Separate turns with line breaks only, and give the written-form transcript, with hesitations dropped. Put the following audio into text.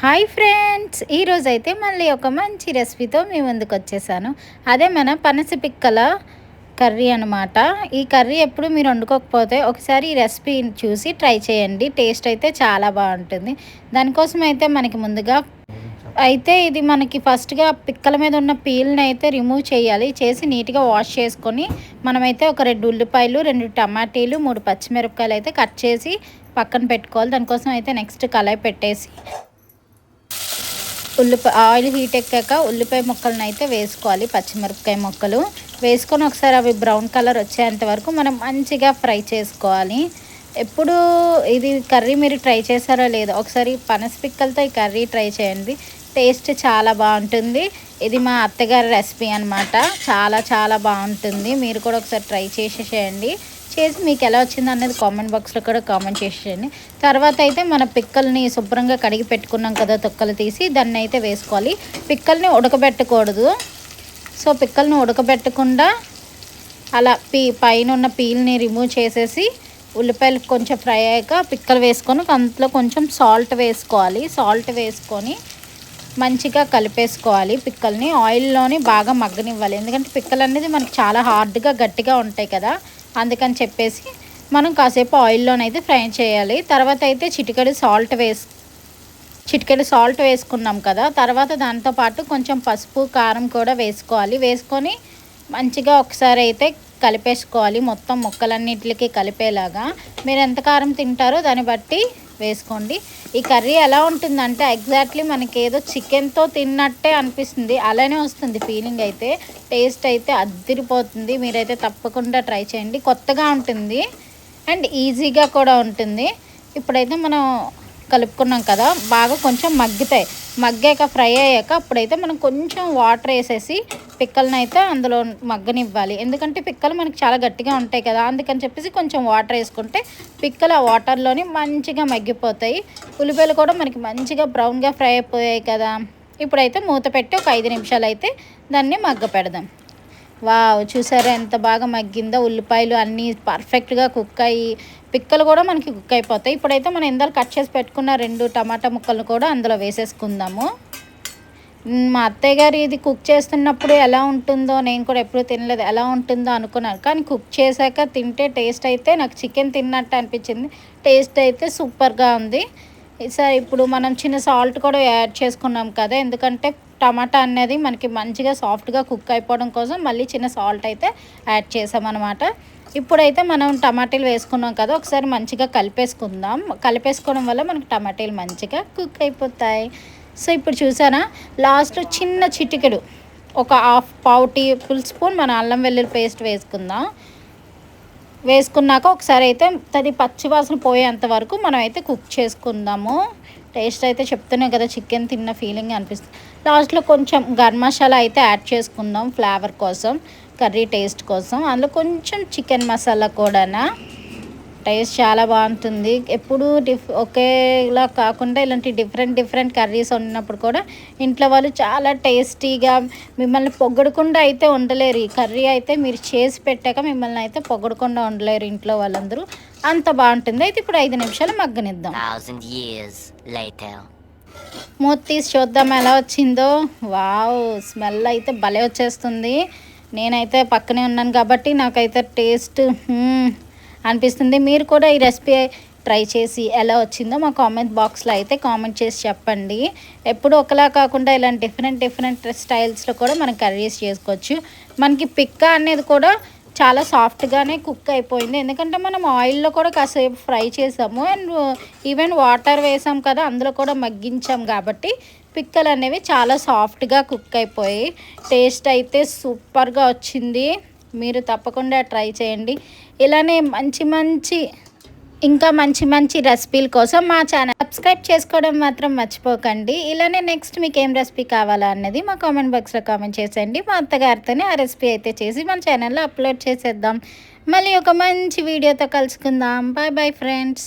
Hi friends, ఈరోజైతే మళ్ళీ ఒక మంచి రెసిపీతో మీ ముందుకు వచ్చేసాను. అదే మన పనస పిక్కల కర్రీ అనమాట. ఈ కర్రీ ఎప్పుడు మీరు వండుకోకపోతే ఒకసారి ఈ రెసిపీ చూసి ట్రై చేయండి. టేస్ట్ అయితే చాలా బాగుంటుంది. దానికోసం అయితే మనకి ముందుగా ఇది మనకి ఫస్ట్గా పిక్కల మీద ఉన్న పీల్ని అయితే రిమూవ్ చేయాలి. చేసి నీట్గా వాష్ చేసుకొని మనమైతే ఒక 2 ఉల్లిపాయలు, 2 టమాటీలు, 3 పచ్చిమిరపకాయలు అయితే కట్ చేసి పక్కన పెట్టుకోవాలి. దానికోసం అయితే నెక్స్ట్ కళాయి పెట్టేసి ఆయిల్ హీట్ ఎక్కాక ఉల్లిపాయ ముక్కలను అయితే వేసుకోవాలి. పచ్చిమిరపకాయ ముక్కలు వేసుకొని ఒకసారి అవి బ్రౌన్ కలర్ వచ్చేంత వరకు మనం మంచిగా ఫ్రై చేసుకోవాలి. ఎప్పుడు ఇది కర్రీ మీరు ట్రై చేశారో లేదో ఒకసారి పనస పిక్కలతో ఈ కర్రీ ట్రై చేయండి. టేస్ట్ చాలా బాగుంటుంది. ఇది మా అత్తగారి రెసిపీ అనమాట. చాలా చాలా బాగుంటుంది. మీరు కూడా ఒకసారి ట్రై చేసేసేయండి. చేసి మీకు ఎలా వచ్చింది అనేది కామెంట్ బాక్స్లో కూడా కామెంట్ చేసేయండి. తర్వాత అయితే మన పిక్కల్ని శుభ్రంగా కడిగి పెట్టుకున్నాం కదా, తొక్కలు తీసి దాన్ని అయితే వేసుకోవాలి. పిక్కల్ని ఉడకబెట్టకూడదు. సో పిక్కల్ని ఉడకబెట్టకుండా అలా పైన ఉన్న పీల్ని రిమూవ్ చేసేసి ఉల్లిపాయలు కొంచెం ఫ్రై అయ్యాక పిక్కలు వేసుకొని అందులో కొంచెం సాల్ట్ వేసుకోవాలి. సాల్ట్ వేసుకొని మంచిగా కలిపేసుకోవాలి. పిక్కల్ని ఆయిల్లోని బాగా మగ్గనివ్వాలి. ఎందుకంటే పిక్కలు అనేది మనకి చాలా హార్డ్గా గట్టిగా ఉంటాయి కదా, అందుకని చెప్పేసి మనం కాసేపు ఆయిల్లోనైతే ఫ్రై చేయాలి. తర్వాత అయితే చిటికెడు సాల్ట్ వేసుకున్నాం కదా. తర్వాత దాంతోపాటు కొంచెం పసుపు, కారం కూడా వేసుకోవాలి. వేసుకొని మంచిగా ఒకసారి అయితే కలిపేసుకోవాలి. మొత్తం ముక్కలన్నిటికి కలిపేలాగా. మీరు ఎంత కారం తింటారో దాన్ని బట్టి వేసుకోండి. ఈ కర్రీ ఎలా ఉంటుందంటే ఎగ్జాక్ట్లీ మనకి ఏదో చికెన్తో తిన్నట్టే అనిపిస్తుంది. అలానే వస్తుంది ఫీలింగ్ అయితే. టేస్ట్ అయితే అద్దిరిపోతుంది. మీరైతే తప్పకుండా ట్రై చేయండి. కొత్తగా ఉంటుంది అండ్ ఈజీగా కూడా ఉంటుంది. ఇప్పుడైతే మనం కలుపుకున్నాం కదా, బాగా కొంచెం మగ్గాక ఫ్రై అయ్యాక అప్పుడైతే మనం కొంచెం వాటర్ వేసేసి పిక్కలను అయితే అందులో మగ్గనివ్వాలి. ఎందుకంటే పిక్కలు మనకి చాలా గట్టిగా ఉంటాయి కదా, అందుకని చెప్పేసి కొంచెం వాటర్ వేసుకుంటే పిక్కలు ఆ వాటర్లోని మంచిగా మగ్గిపోతాయి. ఉల్లిపాయలు కూడా మనకి మంచిగా బ్రౌన్గా ఫ్రై అయిపోయాయి కదా. ఇప్పుడైతే మూత పెట్టి ఒక 5 నిమిషాలు అయితే దాన్ని మగ్గ పెడదాం. వావ్, చూసారా ఎంత బాగా మగ్గిందో. ఉల్లిపాయలు అన్నీ పర్ఫెక్ట్గా కుక్ అయ్యి పిక్కలు కూడా మనకి కుక్ అయిపోతాయి. ఇప్పుడైతే మనం ఇందాక కట్ చేసి పెట్టుకున్న 2 టమాటా ముక్కలు కూడా అందులో వేసేసుకుందాము. మా అత్తయ్య గారు ఇది కుక్ చేస్తున్నప్పుడు ఎలా ఉంటుందో నేను కూడా ఎప్పుడూ తినలేదు, ఎలా ఉంటుందో అనుకున్నాను. కానీ కుక్ చేశాక తింటే టేస్ట్ అయితే నాకు చికెన్ తిన్నట్టు అనిపించింది. టేస్ట్ అయితే సూపర్గా ఉంది. సరే, ఇప్పుడు మనం చిన్న సాల్ట్ కూడా యాడ్ చేసుకున్నాం కదా, ఎందుకంటే టమాటా అనేది మనకి మంచిగా సాఫ్ట్గా కుక్ అయిపోవడం కోసం మళ్ళీ చిన్న సాల్ట్ అయితే యాడ్ చేసామన్నమాట. ఇప్పుడైతే మనం టమాటాలు వేసుకున్నాం కదా, ఒకసారి మంచిగా కలిపేసుకుందాం. కలిపేసుకోవడం వల్ల మనకి టమాటాలు మంచిగా కుక్ అయిపోతాయి. సో ఇప్పుడు చూసారా, లాస్ట్లో చిన్న చిటికెడు ఒక పావు టేబుల్ స్పూన్ మన అల్లం వెల్లుల్లి పేస్ట్ వేసుకుందాం. వేసుకున్నాక ఒకసారి అయితే అది పచ్చివాసన పోయేంత వరకు మనం అయితే కుక్ చేసుకుందాము. టేస్ట్ అయితే చెప్తున్నాం కదా, చికెన్ తిన్న ఫీలింగ్ అనిపిస్తుంది. లాస్ట్లో కొంచెం గరం మసాలా అయితే యాడ్ చేసుకుందాం ఫ్లేవర్ కోసం, కర్రీ టేస్ట్ కోసం. అందులో కొంచెం చికెన్ మసాలా కూడా. టేస్ట్ చాలా బాగుంటుంది. ఎప్పుడు ఒకేలా కాకుండా ఇలాంటి డిఫరెంట్ కర్రీస్ వండినప్పుడు కూడా ఇంట్లో వాళ్ళు చాలా టేస్టీగా మిమ్మల్ని పొగడకుండా అయితే ఉండలేరు. ఈ కర్రీ అయితే మీరు చేసి పెట్టాక మిమ్మల్ని అయితే పొగడకుండా ఉండలేరు ఇంట్లో వాళ్ళందరూ. అంత బాగుంటుంది. అయితే ఇప్పుడు 5 నిమిషాలు మగ్గనిద్దాం. మూత తీసి చూద్దాం ఎలా వచ్చిందో. వావ్, స్మెల్ అయితే భలే వచ్చేస్తుంది. నేనైతే పక్కనే ఉన్నాను కాబట్టి నాకైతే టేస్ట్ అనిపిస్తుంది. మీరు కూడా ఈ రెసిపీ ట్రై చేసి ఎలా వచ్చిందో మా కామెంట్ బాక్స్లో అయితే కామెంట్ చేసి చెప్పండి. ఎప్పుడు ఒకలా కాకుండా ఇలాంటి డిఫరెంట్ స్టైల్స్లో కూడా మనం కర్రీస్ చేసుకోవచ్చు. మనకి పిక్క అనేది కూడా చాలా సాఫ్ట్గానే కుక్ అయిపోయింది. ఎందుకంటే మనం ఆయిల్లో కూడా కాసేపు ఫ్రై చేసాము అండ్ ఈవెన్ వాటర్ వేసాం కదా, అందులో కూడా మగ్గించాం కాబట్టి పిక్కలు అనేవి చాలా సాఫ్ట్గా కుక్ అయిపోయి టేస్ట్ అయితే సూపర్గా వచ్చింది. మీరు తప్పకుండా ట్రై చేయండి. ఇలానే ఇంకా మంచి రెసిపీల కోసం మా ఛానల్ సబ్స్క్రైబ్ చేసుకోవడం మాత్రం మర్చిపోకండి. ఇలానే నెక్స్ట్ మీకు ఏం రెసిపీ కావాలా అన్నది మా కామెంట్ బాక్స్లో కామెంట్ చేసేయండి. మా అత్తగారితోనే ఆ రెసిపీ అయితే చేసి మన ఛానల్లో అప్లోడ్ చేసేద్దాం. మళ్ళీ ఒక మంచి వీడియోతో కలుసుకుందాం. Bye friends.